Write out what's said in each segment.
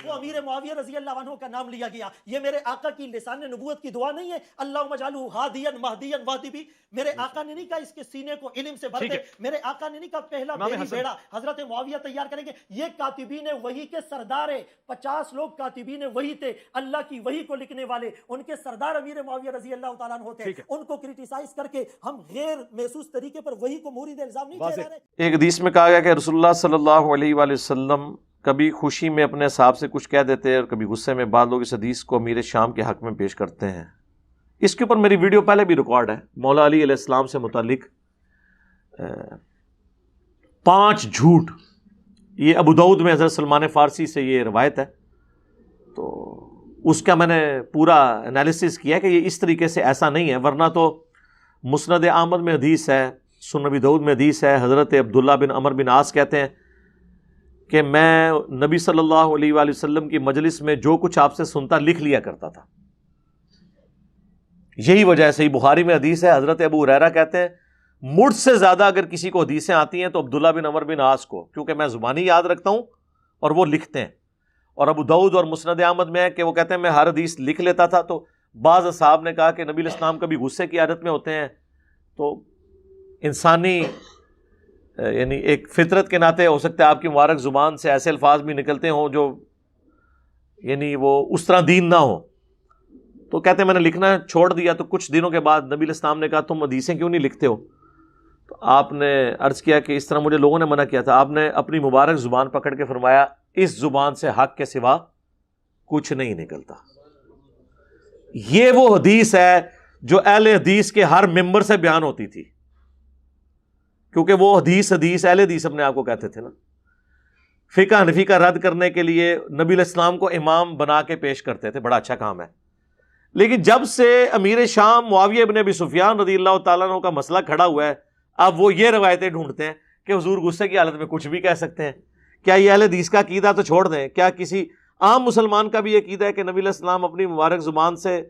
وہ امیر معاویہ رضی اللہ عنہ کا نام لیا گیا. یہ میرے آقا کی لسان نبوت کی دعا نہیں ہے اللہم اجعلہ ہادیا مہدیا واہدی بھی. میرے آقا نے نہیں کہا اس کے سینے کو علم سے بھر دے, میرے آقا نے نہیں کہا پہلا بیری بیڑا حضرت معاویہ تیار کریں گے. یہ کاتبین وحی کے سردار ہیں, 50 لوگ کاتبین وحی تھے, اللہ کی وحی کو لکھنے والے, ان کے سردار امیر معاویہ رضی اللہ تعالیٰ عنہ تھے. ان کو کرٹیسائز کر کے ہم غیر محسوس طریقے پر وحی کو مورد الزام نہیں ٹھہرا رہے. ایک حدیث میں کہا گیا کہ رسول اللہ صلی اللہ علیہ وآلہ وسلم کبھی خوشی میں اپنے صاحب سے کچھ کہہ دیتے ہیں اور کبھی غصے میں. بعض لوگ اس حدیث کو امیر شام کے حق میں پیش کرتے ہیں. اس کے اوپر میری ویڈیو پہلے بھی ریکارڈ ہے. مولا علی علیہ السلام سے متعلق 5 جھوٹ, یہ ابو داؤد میں حضرت سلمان فارسی سے یہ روایت ہے, تو اس کا میں نے پورا انالیسس کیا کہ یہ اس طریقے سے ایسا نہیں ہے, ورنہ تو مسند احمد میں حدیث ہے, سنن ابی داؤد میں حدیث ہے. حضرت عبداللہ بن عمر بن عاص کہتے ہیں کہ میں نبی صلی اللہ علیہ وآلہ وسلم کی مجلس میں جو کچھ آپ سے سنتا لکھ لیا کرتا تھا. یہی وجہ ہے, صحیح بخاری میں حدیث ہے, حضرت ابو ہریرہ کہتے ہیں مجھ سے زیادہ اگر کسی کو حدیثیں آتی ہیں تو عبداللہ بن عمر بن عاص کو, کیونکہ میں زبانی یاد رکھتا ہوں اور وہ لکھتے ہیں. اور ابو داؤد اور مسند احمد میں ہے کہ وہ کہتے ہیں میں ہر حدیث لکھ لیتا تھا. تو بعض اصحاب نے کہا کہ نبی علیہ السلام کبھی غصے کی حالت میں ہوتے ہیں, تو انسانی یعنی ایک فطرت کے ناطے ہو سکتا ہے آپ کی مبارک زبان سے ایسے الفاظ بھی نکلتے ہوں جو یعنی وہ اس طرح دین نہ ہو. تو کہتے ہیں میں نے لکھنا چھوڑ دیا. تو کچھ دنوں کے بعد نبی علیہ السلام نے کہا تم حدیثیں کیوں نہیں لکھتے ہو؟ تو آپ نے عرض کیا کہ اس طرح مجھے لوگوں نے منع کیا تھا. آپ نے اپنی مبارک زبان پکڑ کے فرمایا اس زبان سے حق کے سوا کچھ نہیں نکلتا. یہ وہ حدیث ہے جو اہل حدیث کے ہر ممبر سے بیان ہوتی تھی, کیونکہ وہ حدیث اہل حدیث اپنے آپ کو کہتے تھے نا. فقہ حنفی کا رد کرنے کے لیے نبی علیہ السلام کو امام بنا کے پیش کرتے تھے, بڑا اچھا کام ہے. لیکن جب سے امیر شام معاویہ ابن ابی سفیان رضی اللہ تعالیٰ عنہ کا مسئلہ کھڑا ہوا ہے, اب وہ یہ روایتیں ڈھونڈتے ہیں کہ حضور غصے کی حالت میں کچھ بھی کہہ سکتے ہیں. کیا یہ اہل حدیث کا عقیدہ تو چھوڑ دیں, کیا کسی عام مسلمان کا بھی یہ عقیدہ ہے کہ نبی علیہ السلام اپنی مبارک زبان سے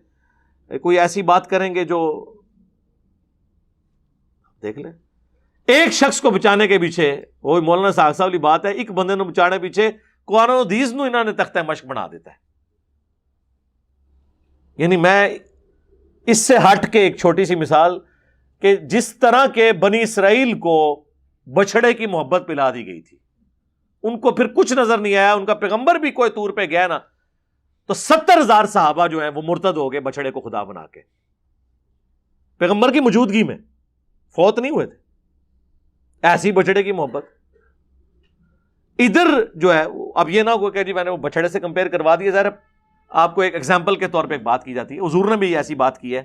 کوئی ایسی بات کریں گے جو دیکھ لیں ایک شخص کو بچانے کے پیچھے, وہ مولانا ساگ صاحب والی بات ہے, ایک بندے نو بچانے پیچھے قرآن و حدیث نو انہوں نے تختہ مشق بنا دیتا ہے. یعنی میں اس سے ہٹ کے ایک چھوٹی سی مثال کہ جس طرح کے بنی اسرائیل کو بچھڑے کی محبت پلا دی گئی تھی, ان کو پھر کچھ نظر نہیں آیا, ان کا پیغمبر بھی کوئی طور پہ گیا نا, تو 70,000 صحابہ جو ہیں وہ مرتد ہو گئے بچھڑے کو خدا بنا کے, پیغمبر کی موجودگی میں فوت نہیں ہوئے تھے. ایسی بچڑے کی محبت. ادھر جو ہے اب یہ نہ ہو کہ جی میں نے وہ بچڑے سے کمپیئر کروا دیا, ظاہر آپ کو ایک ایگزامپل کے طور پہ ایک بات کی جاتی ہے. حضور نے بھی ایسی بات کی ہے,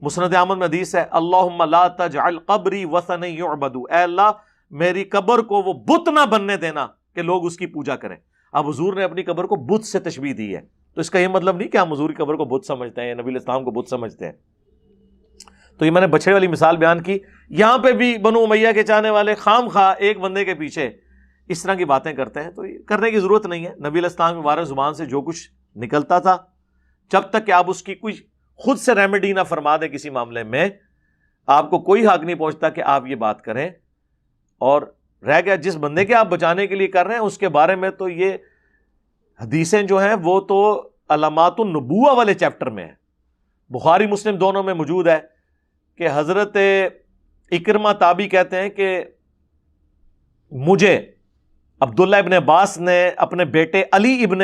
مسند احمد میں حدیث ہے اللہم لا تجعل قبری وثنا یعبد, اے اللہ میری قبر کو وہ بت نہ بننے دینا کہ لوگ اس کی پوجا کریں. اب حضور نے اپنی قبر کو بت سے تشبیہ دی ہے, تو اس کا یہ مطلب نہیں کہ ہم حضور کی قبر کو بت سمجھتے ہیں, نبی علیہ السلام کو بت سمجھتے ہیں. تو یہ میں نے بچھڑے والی مثال بیان کی. یہاں پہ بھی بنو امیہ کے چاہنے والے خام خواہ ایک بندے کے پیچھے اس طرح کی باتیں کرتے ہیں, تو یہ کرنے کی ضرورت نہیں ہے. نبی علیہ السلام کی مبارک زبان سے جو کچھ نکلتا تھا, جب تک کہ آپ اس کی کوئی خود سے ریمیڈی نہ فرما دیں کسی معاملے میں, آپ کو کوئی حق نہیں پہنچتا کہ آپ یہ بات کریں. اور رہ گیا جس بندے کے آپ بچانے کے لیے کر رہے ہیں اس کے بارے میں, تو یہ حدیثیں جو ہیں وہ تو علامات النبوہ والے چیپٹر میں ہیں, بخاری مسلم دونوں میں موجود ہے کہ حضرت اکرمہ تابعی کہتے ہیں کہ مجھے عبداللہ ابن عباس نے اپنے بیٹے علی ابن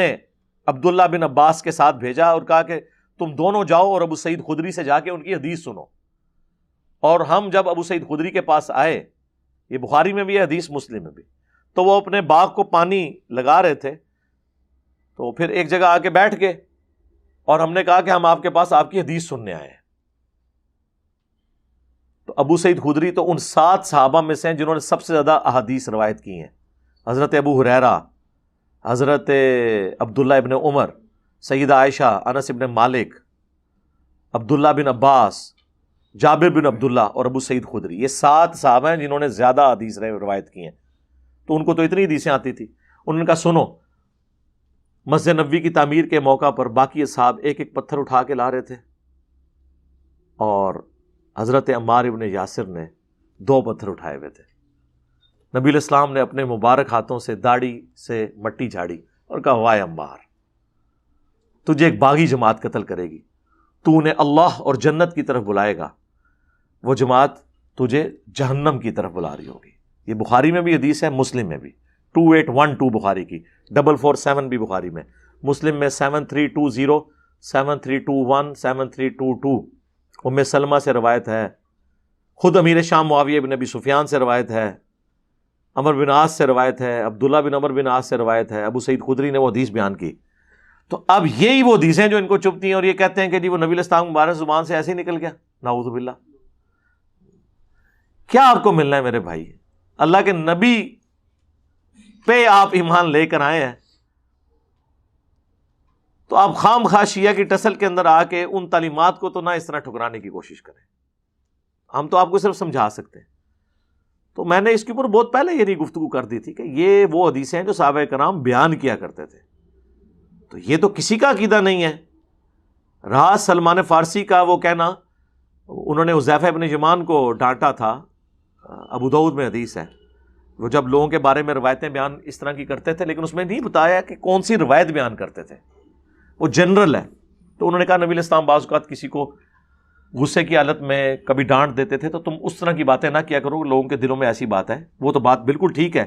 عبداللہ بن عباس کے ساتھ بھیجا اور کہا کہ تم دونوں جاؤ اور ابو سعید خدری سے جا کے ان کی حدیث سنو. اور ہم جب ابو سعید خدری کے پاس آئے, یہ بخاری میں بھی ہے حدیث مسلم میں بھی, تو وہ اپنے باغ کو پانی لگا رہے تھے, تو پھر ایک جگہ آ کے بیٹھ گئے اور ہم نے کہا کہ ہم آپ کے پاس آپ کی حدیث سننے آئے ہیں. تو ابو سعید خدری تو ان 7 صحابہ میں سے ہیں جنہوں نے سب سے زیادہ احادیث روایت کی ہیں. حضرت ابو ہریرہ, حضرت عبداللہ ابن عمر, سیدہ عائشہ, انس ابن مالک, عبداللہ بن عباس, جابر بن عبداللہ اور ابو سعید خدری. یہ 7 صحابہ ہیں جنہوں نے زیادہ حدیث روایت کی ہیں. تو ان کو تو اتنی حدیثیں آتی تھی. انہوں نے کہا سنو, مسجد نبوی کی تعمیر کے موقع پر باقی اصحاب ایک ایک پتھر اٹھا کے لا رہے تھے, اور حضرت عمار ابن یاسر نے 2 پتھر اٹھائے ہوئے تھے. نبی علیہ السلام نے اپنے مبارک ہاتھوں سے داڑھی سے مٹی جھاڑی اور کہا وائے عمار، تجھے ایک باغی جماعت قتل کرے گی، تو انہیں اللہ اور جنت کی طرف بلائے گا، وہ جماعت تجھے جہنم کی طرف بلا رہی ہوگی۔ یہ بخاری میں بھی حدیث ہے، مسلم میں بھی 2812 بخاری کی، 447 بھی بخاری میں، مسلم میں 7320 7321 7322 ام سلمہ سے روایت ہے، خود امیر شام معاویہ بن ابی سفیان سے روایت ہے، عمر بن عاص سے روایت ہے، عبداللہ بن عمر بن عاص سے روایت ہے، ابو سعید خدری نے وہ حدیث بیان کی۔ تو اب یہی وہ حدیثیں جو ان کو چبھتی ہیں اور یہ کہتے ہیں کہ جی وہ نبی الاسلام مبارک زبان سے ایسے ہی نکل گیا، نعوذ باللہ۔ کیا آپ کو ملنا ہے میرے بھائی؟ اللہ کے نبی پہ آپ ایمان لے کر آئے ہیں، تو آپ خام خواہ شیعہ کی ٹسل کے اندر آ کے ان تعلیمات کو تو نہ اس طرح ٹھکرانے کی کوشش کریں۔ ہم تو آپ کو صرف سمجھا سکتے ہیں۔ تو میں نے اس کے اوپر بہت پہلے یہ گفتگو کر دی تھی کہ یہ وہ حدیثیں ہیں جو صحابہ کرام بیان کیا کرتے تھے، تو یہ تو کسی کا عقیدہ نہیں ہے۔ رہا سلمان فارسی کا وہ کہنا، انہوں نے حذیفہ ابن یمان کو ڈانٹا تھا، ابو داؤد میں حدیث ہے، وہ جب لوگوں کے بارے میں روایتیں بیان اس طرح کی کرتے تھے، لیکن اس میں نہیں بتایا کہ کون سی روایت بیان کرتے تھے، وہ جنرل ہے۔ تو انہوں نے کہا نبی الاسلام بعض اوقات کسی کو غصے کی حالت میں کبھی ڈانٹ دیتے تھے، تو تم اس طرح کی باتیں نہ کیا کرو، لوگوں کے دلوں میں ایسی بات ہے۔ وہ تو بات بالکل ٹھیک ہے،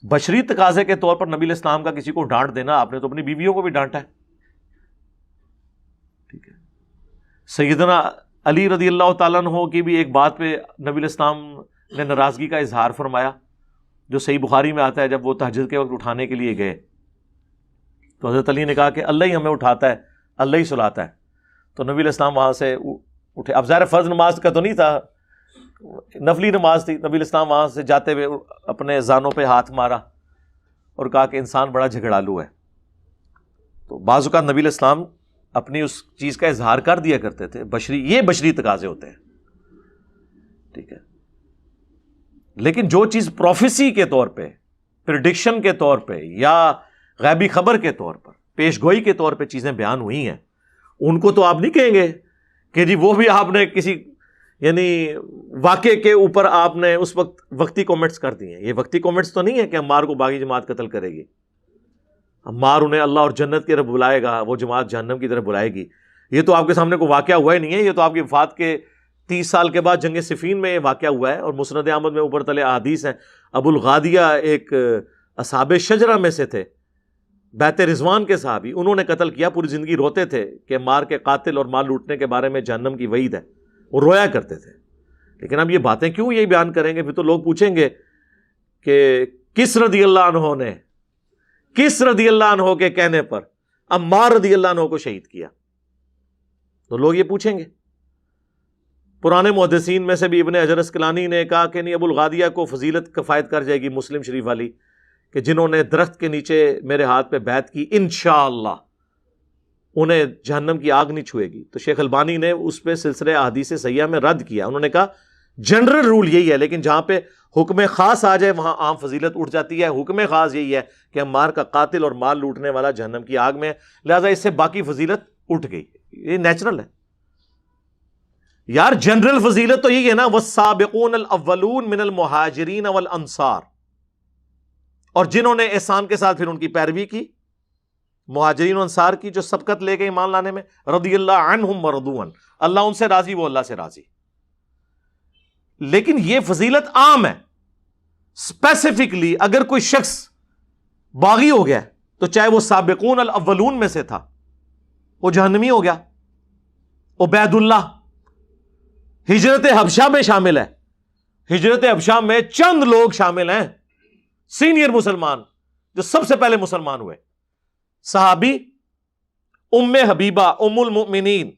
بشری تقاضے کے طور پر نبی الاسلام کا کسی کو ڈانٹ دینا، آپ نے تو اپنی بیویوں کو بھی ڈانٹا ہے، ٹھیک ہے۔ سیدنا علی رضی اللہ تعالیٰ عنہ کی بھی ایک بات پہ نبی الاسلام نے ناراضگی کا اظہار فرمایا، جو صحیح بخاری میں آتا ہے، جب وہ تہجد کے وقت اٹھانے کے لیے گئے تو حضرت علی نے کہا کہ اللہ ہی ہمیں اٹھاتا ہے، اللہ ہی سلاتا ہے۔ تو نبی علیہ السلام وہاں سے اٹھے، اب ظاہر فرض نماز کا تو نہیں تھا، نفلی نماز تھی۔ نبی علیہ السلام وہاں سے جاتے ہوئے اپنے زانوں پہ ہاتھ مارا اور کہا کہ انسان بڑا جھگڑالو ہے۔ تو بعض اوقات نبی علیہ السلام اپنی اس چیز کا اظہار کر دیا کرتے تھے، یہ بشری تقاضے ہوتے ہیں، ٹھیک ہے۔ لیکن جو چیز پروفیسی کے طور پہ، پریڈکشن کے طور پہ، یا غیبی خبر کے طور پر، پیش گوئی کے طور پہ چیزیں بیان ہوئی ہیں، ان کو تو آپ نہیں کہیں گے کہ جی وہ بھی آپ نے کسی یعنی واقعے کے اوپر آپ نے اس وقت وقتی کومنٹس کر دی ہیں۔ یہ وقتی کومنٹس تو نہیں ہے کہ عمار کو باغی جماعت قتل کرے گی، عمار انہیں اللہ اور جنت کی طرف بلائے گا، وہ جماعت جہنم کی طرف بلائے گی۔ یہ تو آپ کے سامنے کوئی واقعہ ہوا ہی نہیں ہے، یہ تو آپ کی وفات کے 30 سال کے بعد جنگ صفین میں یہ واقعہ ہوا ہے، اور مسند احمد میں اوپر تلے احادیث ہیں۔ ابو الغادیہ ایک اصحاب شجرہ میں سے تھے، بیت رضوان کے صحابی، انہوں نے قتل کیا، پوری زندگی روتے تھے کہ مار کے قاتل اور مال لوٹنے کے بارے میں جہنم کی وعید ہے، وہ رویا کرتے تھے۔ لیکن اب یہ باتیں کیوں یہی بیان کریں گے؟ پھر تو لوگ پوچھیں گے کہ کس رضی اللہ عنہ نے، کس رضی اللہ عنہ کے کہنے پر عمار رضی اللہ عنہ کو شہید کیا؟ تو لوگ یہ پوچھیں گے۔ پرانے محدثین میں سے بھی ابن حجر اسقلانی نے کہا کہ نہیں، ابو الغادیہ کو فضیلت کفایت کر جائے گی مسلم شریف والی، کہ جنہوں نے درخت کے نیچے میرے ہاتھ پہ بیعت کی انشاءاللہ انہیں جہنم کی آگ نہیں چھوئے گی۔ تو شیخ البانی نے اس پہ سلسلہ احادیث صحیحہ میں رد کیا، انہوں نے کہا جنرل رول یہی ہے، لیکن جہاں پہ حکم خاص آ جائے وہاں عام فضیلت اٹھ جاتی ہے۔ حکم خاص یہی ہے کہ عمار کا قاتل اور مال لوٹنے والا جہنم کی آگ میں ہے، لہٰذا اس سے باقی فضیلت اٹھ گئی، یہ نیچرل ہے یار۔ جنرل فضیلت تو یہی ہے نا، والسابقون الاولون من المہاجرین والانصار، اور جنہوں نے احسان کے ساتھ پھر ان کی پیروی کی، مہاجرین و انصار کی، جو سبقت لے کے ایمان لانے میں، رضی اللہ عنہم ورضوا عنہ، اللہ ان سے راضی، وہ اللہ سے راضی۔ لیکن یہ فضیلت عام ہے، اسپیسیفکلی اگر کوئی شخص باغی ہو گیا تو چاہے وہ سابقون الاولون میں سے تھا، وہ جہنمی ہو گیا۔ عبید اللہ ہجرت حبشہ میں شامل ہے، ہجرت حبشہ میں چند لوگ شامل ہیں سینئر مسلمان جو سب سے پہلے مسلمان ہوئے، صحابی ام حبیبہ ام المؤمنین،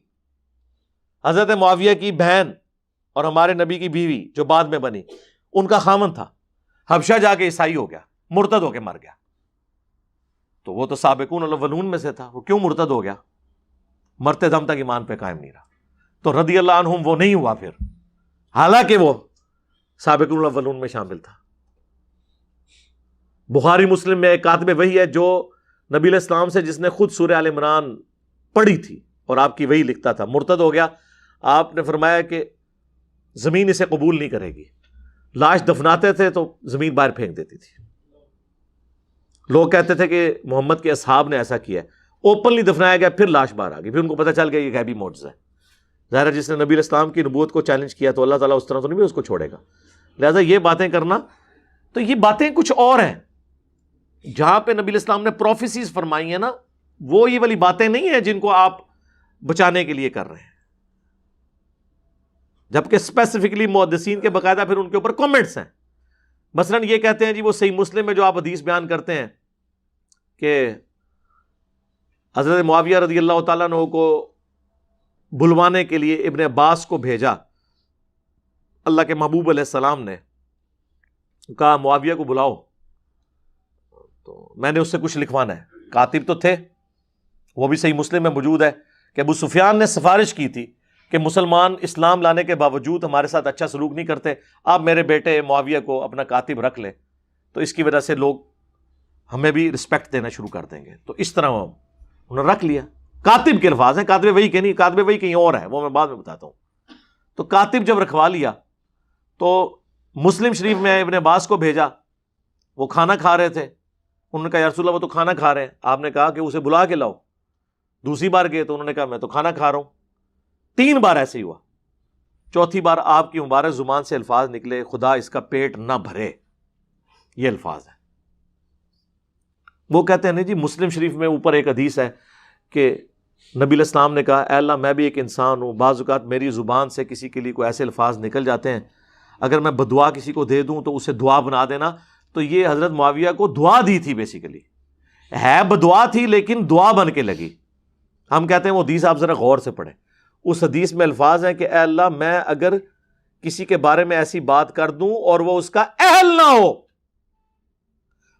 حضرت معاویہ کی بہن اور ہمارے نبی کی بیوی جو بعد میں بنی، ان کا خامن تھا، حبشہ جا کے عیسائی ہو گیا، مرتد ہو کے مر گیا۔ تو وہ تو سابقون الاولون میں سے تھا، وہ کیوں مرتد ہو گیا؟ مرتے دم تک ایمان پہ قائم نہیں رہا، تو رضی اللہ عنہم وہ نہیں ہوا پھر، حالانکہ وہ سابقون الاولون میں شامل تھا۔ بخاری مسلم میں ایک کاتب وحی ہے جو نبی علیہ السلام سے، جس نے خود سورہ آل عمران پڑھی تھی اور آپ کی وحی لکھتا تھا، مرتد ہو گیا۔ آپ نے فرمایا کہ زمین اسے قبول نہیں کرے گی، لاش دفناتے تھے تو زمین باہر پھینک دیتی تھی۔ لوگ کہتے تھے کہ محمد کے اصحاب نے ایسا کیا ہے، اوپنلی دفنایا گیا، پھر لاش باہر آ گئی، پھر ان کو پتہ چل گیا یہ غیبی معجزہ ہے۔ ظاہر ہے جس نے نبی علیہ السلام کی نبوت کو چیلنج کیا تو اللہ تعالیٰ اس طرح تو نہیں اس کو چھوڑے گا، لہٰذا یہ باتیں کرنا، تو یہ باتیں کچھ اور ہیں۔ جہاں پہ نبی علیہ السلام نے پروفیسیز فرمائی ہیں نا، وہ یہ والی باتیں نہیں ہیں جن کو آپ بچانے کے لیے کر رہے ہیں، جبکہ اسپیسیفکلی محدثین کے باقاعدہ پھر ان کے اوپر کامنٹس ہیں۔ مثلاً یہ کہتے ہیں جی وہ صحیح مسلم میں جو آپ حدیث بیان کرتے ہیں کہ حضرت معاویہ رضی اللہ تعالیٰ عنہ کو بلوانے کے لیے ابن عباس کو بھیجا، اللہ کے محبوب علیہ السلام نے کہا معاویہ کو بلاؤ، تو میں نے اس سے کچھ لکھوانا ہے۔ کاتب تو تھے، وہ بھی صحیح مسلم میں موجود ہے کہ ابو سفیان نے سفارش کی تھی کہ مسلمان اسلام لانے کے باوجود ہمارے ساتھ اچھا سلوک نہیں کرتے، آپ میرے بیٹے معاویہ کو اپنا کاتب رکھ لیں، تو اس کی وجہ سے لوگ ہمیں بھی رسپیکٹ دینا شروع کر دیں گے۔ تو اس طرح انہوں نے رکھ لیا۔ کاتب کے الفاظ ہیں، کاتب وہی کہ نہیں، کاتب وہی کہیں اور ہے، وہ میں بعد میں بتاتا ہوں۔ تو کاتب جب رکھوا لیا تو مسلم شریف میں ابن عباس کو بھیجا، وہ کھانا کھا رہے تھے، انہوں نے کہا یا رسول اللہ وہ تو کھانا کھا رہے ہیں، آپ نے کہا کہ اسے بلا کے لاؤ۔ دوسری بار گئے تو انہوں نے کہا میں تو کھانا کھا رہا ہوں۔ 3 بار ایسے ہی ہوا، چوتھی بار آپ کی مبارک زبان سے الفاظ نکلے خدا اس کا پیٹ نہ بھرے، یہ الفاظ ہیں۔ وہ کہتے ہیں نہیں جی مسلم شریف میں اوپر ایک حدیث ہے کہ نبی علیہ السلام نے کہا اے اللہ میں بھی ایک انسان ہوں، بعض اوقات میری زبان سے کسی کے لیے کوئی ایسے الفاظ نکل جاتے ہیں، اگر میں بدعا کسی کو دے دوں تو اسے دعا بنا دینا۔ تو یہ حضرت معاویہ کو دعا دی تھی، بیسیکلی ہے بدعا تھی لیکن دعا بن کے لگی۔ ہم کہتے ہیں وہ حدیث آپ ذرا غور سے پڑھیں، اس حدیث میں الفاظ ہیں کہ اے اللہ میں اگر کسی کے بارے میں ایسی بات کر دوں اور وہ اس کا اہل نہ ہو،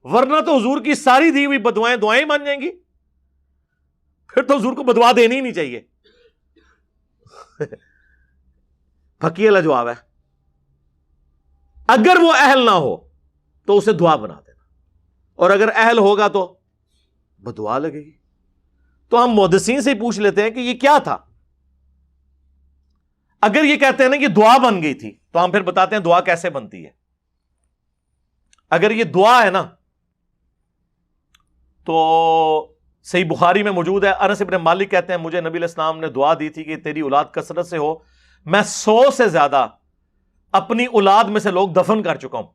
ورنہ تو حضور کی ساری دی ہوئی بدوائیں دعائیں بن جائیں گی، پھر تو حضور کو بدوا دینی ہی نہیں چاہیے۔ پھکی والا جواب ہے، اگر وہ اہل نہ ہو تو اسے دعا بنا دینا، اور اگر اہل ہوگا تو بدعا لگے گی۔ تو ہم محدثین سے ہی پوچھ لیتے ہیں کہ یہ کیا تھا۔ اگر یہ کہتے ہیں نا کہ دعا بن گئی تھی تو ہم پھر بتاتے ہیں دعا کیسے بنتی ہے۔ اگر یہ دعا ہے نا تو صحیح بخاری میں موجود ہے، انس ابن مالک کہتے ہیں مجھے نبی علیہ السلام نے دعا دی تھی کہ تیری اولاد کثرت سے ہو، میں 100 سے زیادہ اپنی اولاد میں سے لوگ دفن کر چکا ہوں،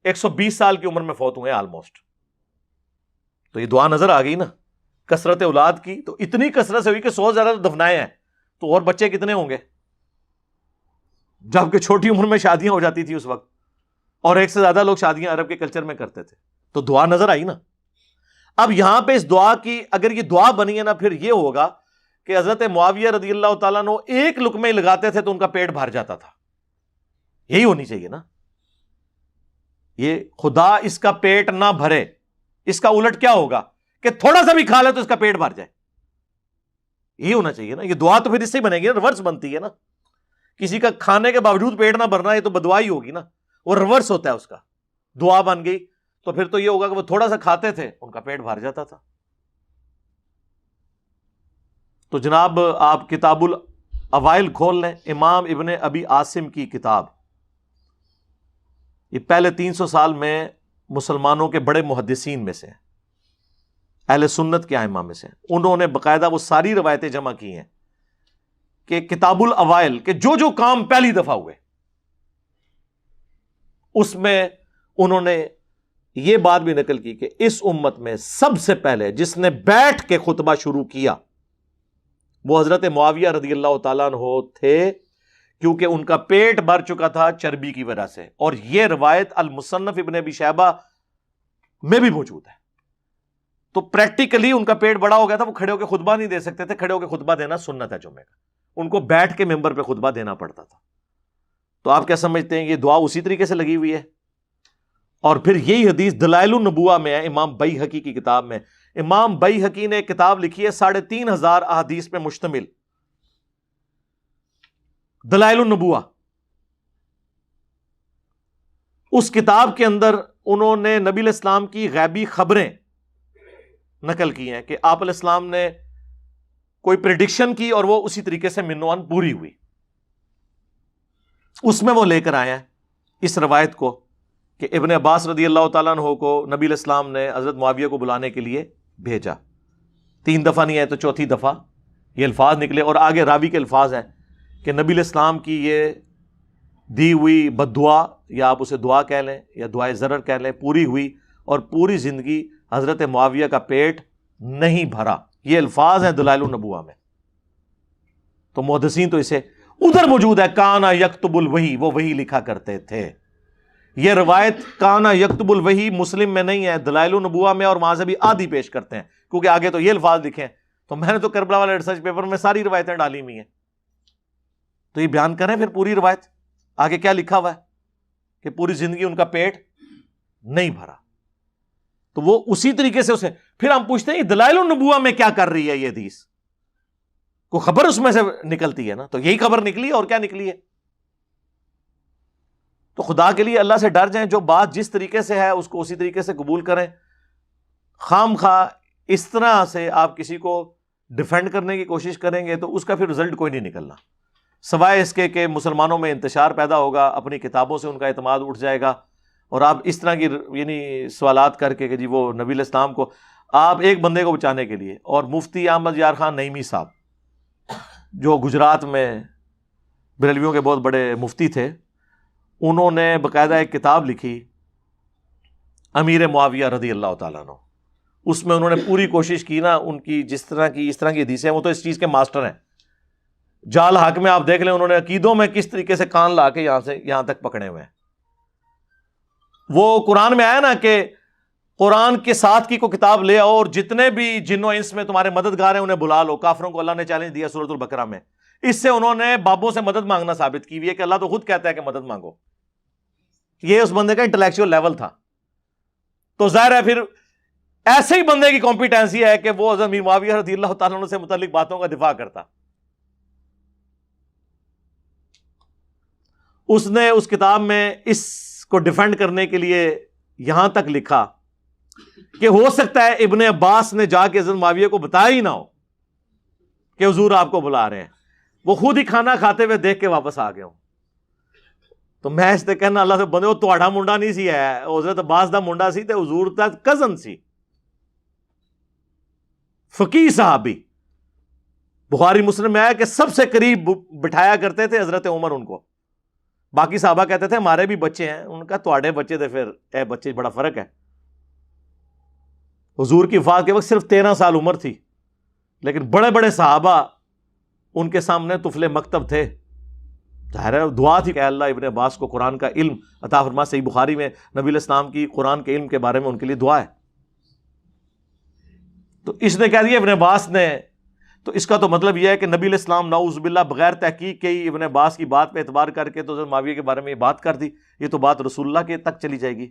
120 سال کی عمر میں فوت ہوئے آلموسٹ۔ تو یہ دعا نظر آ گئی نا کثرت اولاد کی، تو اتنی کثرت سے ہوئی کہ 100 زیادہ دفنائے ہیں، تو اور بچے کتنے ہوں گے؟ جبکہ چھوٹی عمر میں شادیاں ہو جاتی تھی اس وقت، اور 1 سے زیادہ لوگ شادیاں عرب کے کلچر میں کرتے تھے، تو دعا نظر آئی نا۔ اب یہاں پہ اس دعا کی اگر یہ دعا بنی ہے نا، پھر یہ ہوگا کہ حضرت معاویہ رضی اللہ تعالیٰ عنہ ایک لقمے لگاتے تھے تو ان کا پیٹ بھر جاتا تھا، یہی ہونی چاہیے نا۔ یہ خدا اس کا پیٹ نہ بھرے، اس کا الٹ کیا ہوگا کہ تھوڑا سا بھی کھا لے تو اس کا پیٹ بھر جائے، یہی ہونا چاہیے نا۔ یہ دعا تو پھر اس سے ہی بنے گی نا، ریورس بنتی ہے نا۔ کسی کا کھانے کے باوجود پیٹ نہ بھرنا، یہ تو بدعا ہی ہوگی نا، وہ ریورس ہوتا ہے اس کا۔ دعا بن گئی تو پھر تو یہ ہوگا کہ وہ تھوڑا سا کھاتے تھے ان کا پیٹ بھر جاتا تھا۔ تو جناب آپ کتاب الاوائل کھول لیں، امام ابن ابی عاصم کی کتاب، یہ پہلے 300 سال میں مسلمانوں کے بڑے محدثین میں سے ہیں، اہل سنت کے ائمہ میں سے ہیں۔ انہوں نے باقاعدہ وہ ساری روایتیں جمع کی ہیں کہ کتاب الاوائل کے جو جو کام پہلی دفعہ ہوئے اس میں انہوں نے یہ بات بھی نقل کی کہ اس امت میں سب سے پہلے جس نے بیٹھ کے خطبہ شروع کیا وہ حضرت معاویہ رضی اللہ تعالیٰ عنہ تھے، کیونکہ ان کا پیٹ بھر چکا تھا چربی کی وجہ سے، اور یہ روایت المصنف ابن ابی شیبہ میں بھی موجود ہے۔ تو پریکٹیکلی ان کا پیٹ بڑا ہو گیا تھا، وہ کھڑے ہو کے خطبہ نہیں دے سکتے تھے، کھڑے ہو کے خطبہ دینا سنت ہے جمعے کا، ان کو بیٹھ کے ممبر پہ خطبہ دینا پڑتا تھا۔ تو آپ کیا سمجھتے ہیں یہ دعا اسی طریقے سے لگی ہوئی ہے؟ اور پھر یہی حدیث دلائل النبوہ میں ہے، امام بیہقی کی کتاب میں۔ امام بیہقی نے ایک کتاب لکھی ہے 3500 احادیث پہ مشتمل، دلائل النبوہ۔ اس کتاب کے اندر انہوں نے نبی علیہ السلام کی غیبی خبریں نقل کی ہیں کہ آپ علیہ السلام نے کوئی پریڈکشن کی اور وہ اسی طریقے سے منوان پوری ہوئی۔ اس میں وہ لے کر آئے ہیں اس روایت کو کہ ابن عباس رضی اللہ تعالیٰ عنہ کو نبی علیہ السلام نے حضرت معاویہ کو بلانے کے لیے بھیجا، 3 دفعہ نہیں ہے تو 4تھی دفعہ یہ الفاظ نکلے، اور آگے راوی کے الفاظ ہیں کہ نبی علیہ السلام کی یہ دی ہوئی بد دعا، یا آپ اسے دعا کہہ لیں یا دعائے ضرر کہہ لیں، پوری ہوئی اور پوری زندگی حضرت معاویہ کا پیٹ نہیں بھرا. یہ الفاظ ہیں دلائل النبوہ میں. تو محدثین تو اسے ادھر موجود ہے، کانا یکتب الوحی، وہ وحی لکھا کرتے تھے. یہ روایت کانا یکتب الوحی مسلم میں نہیں ہے، دلائل النبوہ میں، اور وہاں سے بھی آدھی پیش کرتے ہیں کیونکہ آگے تو یہ الفاظ لکھے ہیں. تو میں نے تو کربلا والے ریسرچ پیپر میں ساری روایتیں ڈالی ہوئی ہیں. تو یہ بیان کریں پھر پوری روایت آگے کیا لکھا ہوا ہے کہ پوری زندگی ان کا پیٹ نہیں بھرا. تو وہ اسی طریقے سے اسے پھر ہم پوچھتے ہیں دلائل النبوہ میں کیا کر رہی ہے یہ حدیث؟ کوئی خبر اس میں سے نکلتی ہے نا، تو یہی خبر نکلی ہے اور کیا نکلی ہے. تو خدا کے لیے اللہ سے ڈر جائیں، جو بات جس طریقے سے ہے اس کو اسی طریقے سے قبول کریں. خام خواہ اس طرح سے آپ کسی کو ڈیفینڈ کرنے کی کوشش کریں گے تو اس کا پھر رزلٹ کوئی نہیں نکلنا، سوائے اس کے کہ مسلمانوں میں انتشار پیدا ہوگا، اپنی کتابوں سے ان کا اعتماد اٹھ جائے گا. اور آپ اس طرح کی یعنی سوالات کر کے کہ جی وہ نبی علیہ السلام کو آپ ایک بندے کو بچانے کے لیے. اور مفتی احمد یار خان نعیمی صاحب جو گجرات میں بریلویوں کے بہت بڑے مفتی تھے، انہوں نے باقاعدہ ایک کتاب لکھی امیر معاویہ رضی اللہ تعالیٰ عنہ. اس میں انہوں نے پوری کوشش کی نا، ان کی جس طرح کی اس طرح کی حدیثیں، وہ تو اس چیز کے ماسٹر ہیں. جال حق میں آپ دیکھ لیں انہوں نے عقیدوں میں کس طریقے سے کان لا کے یہاں سے یہاں تک پکڑے ہوئے ہیں. وہ قرآن میں آیا نا کہ قرآن کے ساتھ کی کو کتاب لے آؤ اور جتنے بھی جن و انس میں تمہارے مددگار ہیں انہیں بلا لو. کافروں کو اللہ نے چیلنج دیا سورۃ البقرہ میں. اس سے انہوں نے بابوں سے مدد مانگنا ثابت کی ہوئی ہے کہ اللہ تو خود کہتا ہے کہ مدد مانگو. یہ اس بندے کا انٹلیکچوئل لیول تھا. تو ظاہر ہے پھر ایسے ہی بندے کی کمپیٹنسی ہے کہ وہ حضرت امیر معاویہ رضی اللہ تعالیٰ عنہ سے متعلق باتوں کا دفاع کرتا. اس نے اس کتاب میں اس کو ڈیفینڈ کرنے کے لیے یہاں تک لکھا کہ ہو سکتا ہے ابن عباس نے جا کے حضرت معاویہ کو بتایا ہی نہ ہو کہ حضور آپ کو بلا رہے ہیں، وہ خود ہی کھانا کھاتے ہوئے دیکھ کے واپس آ گئے ہوں. تو میں اس سے کہنا اللہ سے بندے وہ تہاڈا منڈا نہیں سی ہے، حضرت عباس دا منڈا سی تے حضور دا کزن سی. فقیہ صحابی، بخاری مسلم میں آیا کہ سب سے قریب بٹھایا کرتے تھے حضرت عمر ان کو. باقی صحابہ کہتے تھے ہمارے بھی بچے ہیں، ان کا تواڈے بچے تھے، پھر اے بچے بڑا فرق ہے. حضور کی وفات کے وقت صرف 13 سال عمر تھی، لیکن بڑے بڑے صحابہ ان کے سامنے طفل مکتب تھے. ظاہر ہے دعا تھی کہ اللہ ابن عباس کو قرآن کا علم عطا فرما. صحیح بخاری میں نبی علیہ السلام کی قرآن کے علم کے بارے میں ان کے لیے دعا ہے. تو اس نے کہہ دیا ابن عباس نے، تو اس کا تو مطلب یہ ہے کہ نبی علیہ السلام نعوذ باللہ بغیر تحقیق کے ہی ابن عباس کی بات پہ اعتبار کر کے تو حضرت معاویہ کے بارے میں یہ بات کر دی. یہ تو بات رسول اللہ کے تک چلی جائے گی.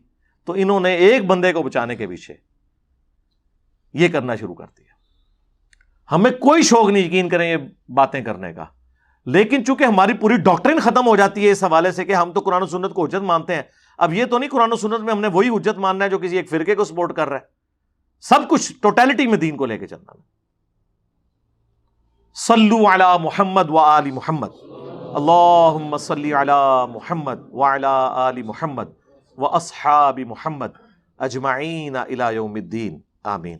تو انہوں نے ایک بندے کو بچانے کے پیچھے یہ کرنا شروع کر دیا. ہمیں کوئی شوق نہیں یقین کریں یہ باتیں کرنے کا، لیکن چونکہ ہماری پوری ڈاکٹرن ختم ہو جاتی ہے اس حوالے سے کہ ہم تو قرآن و سنت کو حجت مانتے ہیں. اب یہ تو نہیں قرآن و سنت میں ہم نے وہی حجت ماننا ہے جو کسی ایک فرقے کو سپورٹ کر رہا ہے. سب کچھ ٹوٹیلٹی میں دین کو لے کے چلنا. صلو علی محمد و آل محمد، اللہم صلی علی محمد و علی آل محمد و اصحاب محمد اجمعین الی یوم الدین، آمین.